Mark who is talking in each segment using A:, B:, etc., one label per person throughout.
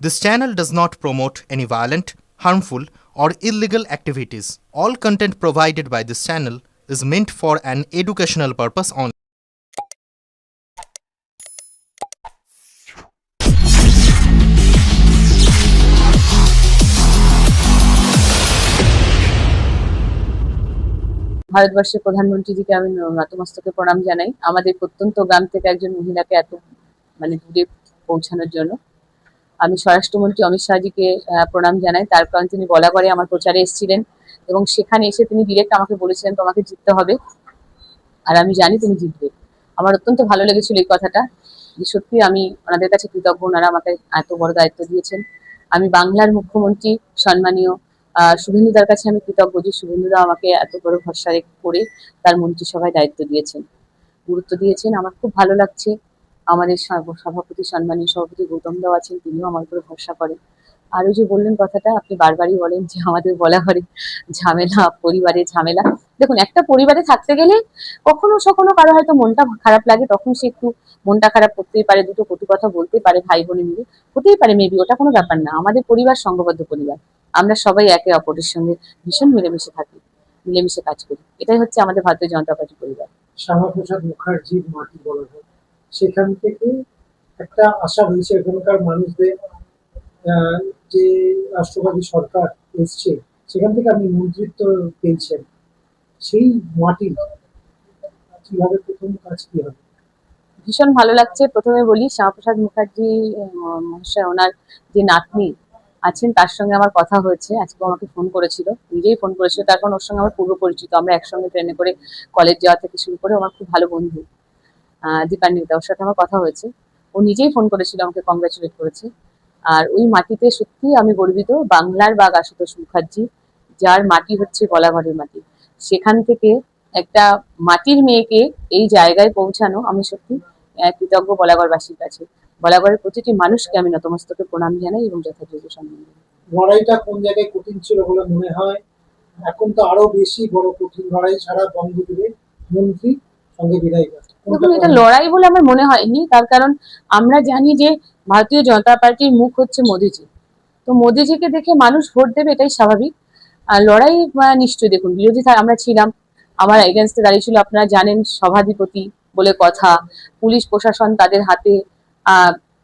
A: This channel does not promote any violent, harmful, or illegal activities. All content provided by this channel is meant for an educational purpose only.
B: ভারতবর্ষের প্রধানমন্ত্রীজিকে আমি নতমস্তকে প্রণাম জানাই। আমাদের প্রত্যন্ত গ্রাম থেকে একজন মহিলাকে এত দূরে পৌঁছানোর জন্য আমি স্বরাষ্ট্রমন্ত্রী অমিত শাহজিকে প্রণাম জানাই। তার কারণ তিনি বলাগড়ে আমার প্রচারে এসেছিলেন এবং সেখানে এসে তিনি ডিরেক্ট আমাকে বলেছিলেন তোমাকে জিততে হবে, আর আমি জানি তুমি জিতবে। আমার অত্যন্ত ভালো লেগেছিল এই কথাটা, যে সত্যি আমি ওনাদের কাছে কৃতজ্ঞ, ওনারা আমাকে এত বড় দায়িত্ব দিয়েছেন। আমি বাংলার মুখ্যমন্ত্রী সম্মানীয় শুভেন্দুদার কাছে আমি কৃতজ্ঞ যে শুভেন্দুদা আমাকে এত বড় ভরসা করে তার মন্ত্রিসভায় দায়িত্ব দিয়েছেন, গুরুত্ব দিয়েছেন। আমার খুব ভালো লাগছে। আমাদের সভাপতি সম্মানীয় সভাপতি গৌতম দাও আছেন, তিনিও আমার উপরে ভরসা করেন। আর ওই যে বললেন কথাটা, আপনি বারবারই বলেন যে আমাদের বলা হয় ঝামেলা, পরিবারে ঝামেলা। দেখুন, একটা পরিবারে থাকতে গেলে কখনো সখনো কারো হয়তো মনটা খারাপ লাগে, তখন সে একটু মনটা খারাপ করতেই পারে, দুটো কটু কথা বলতে পারে, ভাই বোনে মিলে হতেই পারে, মেবি, ওটা কোনো ব্যাপার না। আমাদের পরিবার সংঘবদ্ধ পরিবার, আমরা সবাই একে অপরের সঙ্গে ভীষণ মিলেমিশে থাকি, মিলেমিশে কাজ করি। এটাই হচ্ছে আমাদের ভারতীয় জনতা পার্টি পরিবার।
C: শ্যামাপ্রসাদ মুখার্জির মাটি বলা হয়, সেখান থেকে একটা আশা রয়েছে এখানকার মানুষদের, যে রাষ্ট্রবাদী সরকার এসছে সেখান থেকে আপনি মন্ত্রিত্ব পেয়েছেন, সেই মাটি কিভাবে প্রথম কাজ কি হবে?
B: ভীষণ ভালো লাগছে। প্রথমে বলি, শ্যামাপ্রসাদ মুখার্জি মহাশয়, ওনার যে নাতনি আছেন তার সঙ্গে আমার কথা হয়েছে। আজকে আমাকে ফোন করেছিল, নিজেই ফোন করেছিল, তার কারণ ওর সঙ্গে আমার পূর্ব পরিচিত। আমরা একসঙ্গে ট্রেনে করে কলেজ যাওয়া থেকে শুরু করে আমার খুব ভালো বন্ধু দীপান্বিতা, ওর সাথে আমার কথা হয়েছে। ও নিজেই ফোন করেছিল, আমাকে কংগ্রাচুলেট করেছে। আর ওই মাটিতে সত্যি আমি গর্বিত। বাংলার বাঘ আশুতোষ মুখার্জি, যার মাটি হচ্ছে গলাঘরের মাটি, সেখান থেকে একটা মাটির মেয়েকে এই জায়গায় পৌঁছানো, আমি সত্যি কৃতজ্ঞ বলাগড়বাসীর কাছে। বলাগড়ের প্রতিটি মানুষকে আমি নতমস্তকে প্রণাম জানাই এবং যথাযোগ্য সম্মান জানাই।
C: লড়াইটা কোন জায়গায় কঠিন ছিল বলে মনে হয়? এখন তো আরো বেশি বড় কঠিন লড়াই, সারা বঙ্গ জুড়ে মন্ত্রী সঙ্গে বিধায়িকা।
B: দেখুন, এটা লড়াই বলে আমার মনে হয়নি, তার কারণ আমরা জানি যে ভারতীয় জনতা পার্টির মুখ হচ্ছে মোদিজি। তো মোদিজিকে দেখে মানুষ ভোট দেবে, এটাই স্বাভাবিক। আর লড়াই নিশ্চয়ই, দেখুন, বিরোধী আমরা ছিলাম, আমার এগেনস্টে দাঁড়িয়েছিল, আপনারা জানেন, সভাধিপতি বলে কথা, পুলিশ প্রশাসন তাদের হাতে।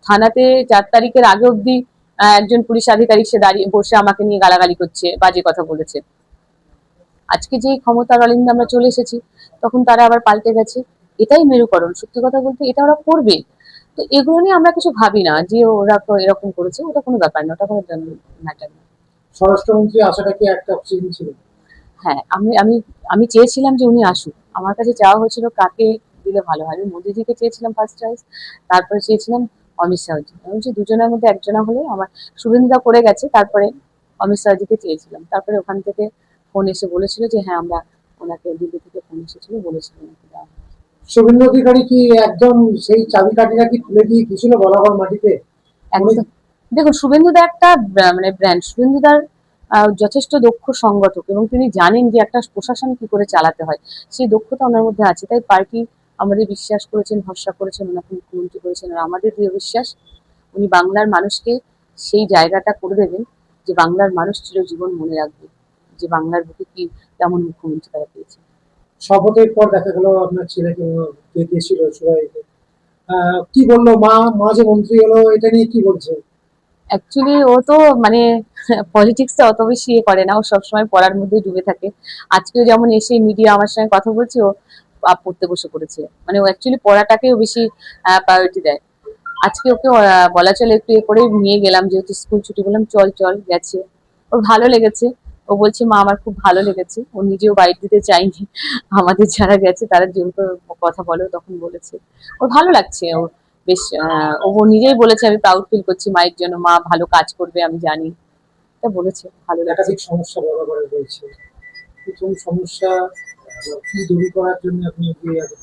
B: থানাতে 4 তারিখের আগে অব্দি একজন পুলিশ আধিকারিক সে দাঁড়িয়ে বসে আমাকে নিয়ে গালাগালি করছে, বাজে কথা বলেছে। আজকে যে ক্ষমতার অলিন্দে আমরা চলে এসেছি, তখন তারা আবার পাল্টে গেছে। এটাই মেরুকরণ, সত্যি কথা বলতে এটা ওরা করবে। তো এগুলো নিয়ে আমরা কিছু ভাবি না যে ওরা তো এরকম করেছে, ওটা কোনো ব্যাপার না, ওটা কোনো ম্যাটার না।
C: স্বরাষ্ট্রমন্ত্রী আসাটা কি একটা অক্সিজেন ছিল?
B: হ্যাঁ, আমি আমি আমি চেয়েছিলাম যে উনি আসুক। আমার কাছে চাওয়া হয়েছিল কাকে দিলে ভালো হয়। আমি মোদিজিকে চেয়েছিলাম ফার্স্ট চয়েস, তারপরে চেয়েছিলাম অমিত শাহজি। আমি বলছি দুজনের মধ্যে একজনা হলে আমার, শুভেন্দুদা করে গেছে, তারপরে অমিত শাহজিকে চেয়েছিলাম। তারপরে ওখান থেকে ফোন এসে বলেছিল যে হ্যাঁ, আমরা ওনাকে, দিল্লি থেকে ফোন এসেছিল, বলেছিল ওনাকে দেওয়া হবে।
C: শুভেন্দু অধিকারী কি একদম সেই চাবিকাঠিটা কি তুলে দিয়ে গেছিল বলাগড় মাটিতে?
B: একদম। দেখুন, শুভেন্দুদা একটা ব্র্যান্ড। শুভেন্দুদার যথেষ্ট দক্ষ সংগঠক এবং তিনি জানেন যে একটা প্রশাসন কি করে চালাতে হয়, সেই দক্ষতা ওনার মধ্যে আছে। তাই পার্টি আমাদের বিশ্বাস করেছেন, ভরসা করেছেন, ওনাকে মুখ্যমন্ত্রী করেছেন। আর আমাদের দৃঢ় বিশ্বাস উনি বাংলার মানুষকে সেই জায়গাটা করে দেবেন যে বাংলার মানুষ চিরজীবন মনে রাখবে যে বাংলার বুকে কি তেমন মুখ্যমন্ত্রী তারা পেয়েছে।
C: শপথের পর দেখা গেল আপনার ছেলেকে গিয়েছিল সবাইকে, কি বললো মা? মা যে মন্ত্রী হলো এটা নিয়ে কি বলছে?
B: অ্যাকচুয়ালি ও তো পলিটিক্সটা অত বেশি ইয়ে করে না, ও সবসময় পড়ার মধ্যে ডুবে থাকে। আজকেও যেমন এসে মিডিয়া আমার সঙ্গে কথা বলছে, ও পড়তে বসে পড়েছে। ও অ্যাকচুয়ালি পড়াটাকেও বেশি প্রায়োরিটি দেয়। আজকে ওকে বলা চলে একটু এ করে নিয়ে গেলাম, যেহেতু স্কুল ছুটি, বললাম চল চল, গেছে, ওর ভালো লেগেছে। ও বলছে মা আমার খুব ভালো লেগেছে। ও নিজেও বাইট দিতে চাইনি, আমাদের যারা গেছে তারা যেহেতু কথা বলে তখন বলেছে ওর ভালো লাগছে। ও বেশ ও নিজেই বলেছে আমি প্রাউড ফিল করছি মায়ের জন্য, মা ভালো কাজ করবে আমি জানি, এটা বলেছে, ভালো লাগছে।
C: একাধিক সমস্যা বড় করে রয়েছে, প্রথম সমস্যা কি দূর করার জন্য আপনি এগিয়ে যাবেন?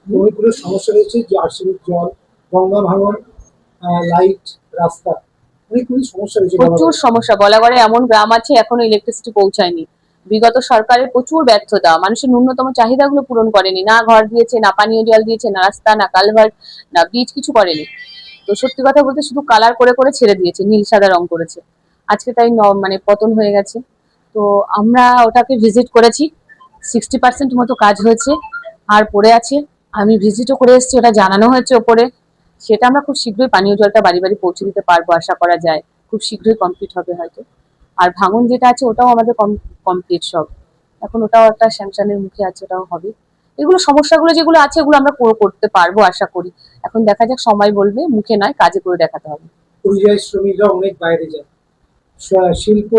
C: অনেকগুলো সমস্যা রয়েছে, যে আর্সেনিক জল, গঙ্গা ভাঙন, লাইট, রাস্তা, অনেকগুলো সমস্যা রয়েছে।
B: প্রচুর সমস্যা। বলাগড়ে এমন গ্রাম আছে এখনো ইলেকট্রিসিটি পৌঁছায়নি। বিগত সরকারের প্রচুর ব্যর্থতা, মানুষের ন্যূনতম চাহিদাগুলো পূরণ করেনি। না ঘর দিয়েছে, না পানীয় জল দিয়েছে, না রাস্তা, না কালভার্ট, না ব্রিজ, কিছু করেনি। তো সত্যি কথা বলতে শুধু কালার করে করে ছেড়ে দিয়েছে, নীল সাদা রং করেছে। আজকে তাই মানে পতন হয়ে গেছে। তো আমরা ওটাকে ভিজিট করেছি, 60% মতো কাজ হয়েছে, আর পড়ে আছে। আমি ভিজিটও করে এসেছি, ওটা জানানো হয়েছে ওপরে। সেটা আমরা খুব শীঘ্রই পানীয় জলটা বাড়ি বাড়ি পৌঁছে দিতে পারবো, আশা করা যায় খুব শীঘ্রই কমপ্লিট হবে হয়তো। আর ভাঙন যেটা আছে ওটাও আমাদের কমপ্লিট সব, এখন ওটাও একটা স্যাংশনের মুখে আছে, ওটাও হবে। এগুলো সমস্যাগুলো যেগুলো আছে এগুলো আমরা করতে পারবো আশা করি। এখন দেখা যাক, সময় বলবে, মুখে নয় কাজে করে দেখাতে হবে।
C: পরিযায়ী শ্রমিকরা অনেক বাইরে যায়, শিল্প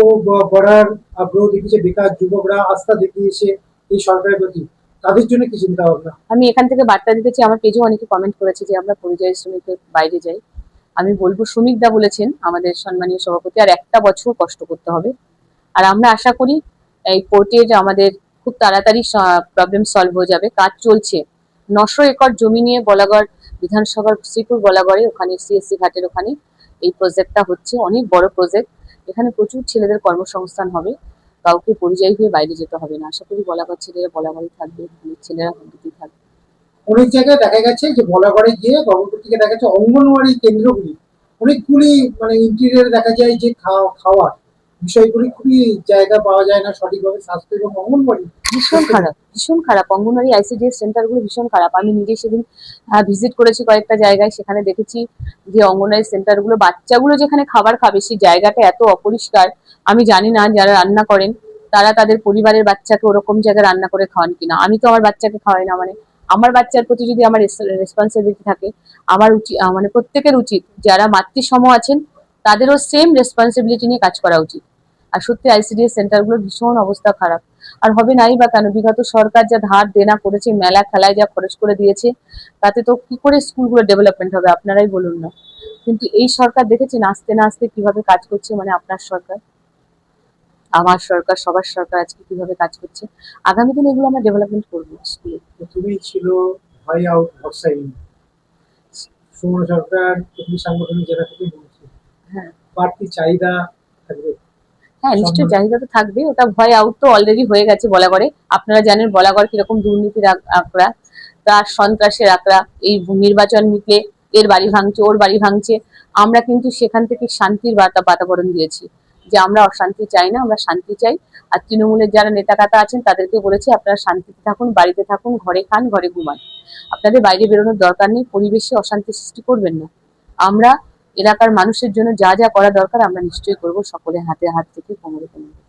C: গড়ার আগ্রহ দেখিয়েছে, বেকার যুবকরা আস্থা দেখিয়েছে এই সরকারের প্রতি, তাদের জন্য কি চিন্তা ভাবনা?
B: আমি এখান থেকে বার্তা দিতেছি, আমার পেজেও অনেকে কমেন্ট করেছে যে আমরা পরিযায়ী শ্রমিকের বাইরে যাই। আমি বলবো, শ্রমিকদা বলেছেন আমাদের সম্মানীয় সভাপতি, আর একটা বছর কষ্ট করতে হবে। আর আমরা আশা করি এই পোর্টের আমাদের খুব তাড়াতাড়ি প্রবলেম সলভ হয়ে যাবে। কাজ চলছে, 900 একর জমি নিয়ে বলাগড় বিধানসভার শ্রীপুর বলাগড়ে, ওখানে সিএসসি ঘাটের ওখানে এই প্রজেক্টটা হচ্ছে, অনেক বড় প্রজেক্ট। এখানে প্রচুর ছেলেদের কর্মসংস্থান হবে, কাউকে পরিযায়ী হয়ে বাইরে যেতে হবে না। আশা করি বলাগড় ছেলেরা বলাগড়ে থাকবে, ছেলেরা হুগলিতেই থাকবে।
C: অনেক জায়গায় দেখা গেছে যে বলাগড়ে গিয়ে গভর্নমেন্ট থেকে দেখা যাচ্ছে অঙ্গনওয়াড়ি কেন্দ্রগুলি অনেকগুলি মানে ইন্টেরিয়ারে দেখা যায় যে খাওয়ার বিষয়গুলি খুবই জায়গা পাওয়া যায় না সঠিকভাবে, স্বাস্থ্য এবং অঙ্গনওয়াড়ি
B: ভীষণ খারাপ, ভীষণ খারাপ। অঙ্গনওয়াড়ি আইসিডিএস সেন্টারগুলো ভীষণ খারাপ। আমি নিজে সেদিন ভিজিট করেছি কয়েকটা জায়গায়, সেখানে দেখেছি যে অঙ্গনওয়াড়ি সেন্টারগুলো, বাচ্চাগুলো যেখানে খাবার খাবে সেই জায়গাটা এত অপরিষ্কার। আমি জানি না যারা রান্না করেন তারা তাদের পরিবারের বাচ্চাকে ওরকম জায়গায় রান্না করে খাওয়ান কিনা। আমি তো আমার বাচ্চাকে খাওয়াই না, মানে আমার বাচ্চার প্রতি যদি আমার রেসপন্সিবিলিটি থাকে, আমার উচিত, মানে প্রত্যেকের উচিত, যারা মাতৃসম আছেন তাদেরও সেম রেসপন্সিবিলিটি নিয়ে কাজ করা উচিত। আর সত্যি আইসিডিএস সেন্টারগুলোর ভীষণ অবস্থা খারাপ। আর হবে নাই বা কেন, বিগত সরকার যা ধার দেনা করেছে, মেলা খেলায় যা খরচ করে দিয়েছে, তাতে তো কি করে স্কুলগুলো ডেভেলপমেন্ট হবে আপনারাই বলুন না। কিন্তু এই সরকার দেখেছেন আস্তে না আস্তে কিভাবে কাজ করছে, মানে আপনার সরকার, আমার সরকার, সবার সরকার আজকে কিভাবে কাজ করছে। আগামী দিনে এগুলো আমরা ডেভেলপমেন্ট করবো স্কুলে।
C: প্রথমেই ছিল ভয় আউট ভরসা ইন, সুমন সরকার প্রতি সাংগঠনিক জেলা থেকে বলছে
B: হ্যাঁ
C: বাড়তি চাহিদা থাকবে।
B: হ্যাঁ, নিশ্চয়ই চাহিদা তো থাকবে, ওটা ভয় আউট তো অলরেডি হয়ে গেছে বলাগড়ে। আপনারা জানেন বলাগড় কিরকম দুর্নীতির আঁকড়া, তার সন্ত্রাসের আঁকড়া। এই নির্বাচন মিটলে এর বাড়ি ভাঙছে, ওর বাড়ি ভাঙছে। আমরা কিন্তু সেখান থেকে শান্তির বাতাবরণ দিয়েছি, যে আমরা অশান্তি চাই না, আমরা শান্তি চাই। আর তৃণমূলের যারা নেতা কাতা আছেন তাদেরকে বলেছি আপনারা শান্তিতে থাকুন, বাড়িতে থাকুন, ঘরে খান, ঘরে ঘুমান, আপনাদের বাইরে বেরোনোর দরকার নেই, পরিবেশে অশান্তি সৃষ্টি করবেন না। আমরা এলাকার মানুষের জন্য যা যা করা দরকার আমরা নিশ্চয়ই করবো, সকলে হাতে হাত থেকে কোমরে কোমরে।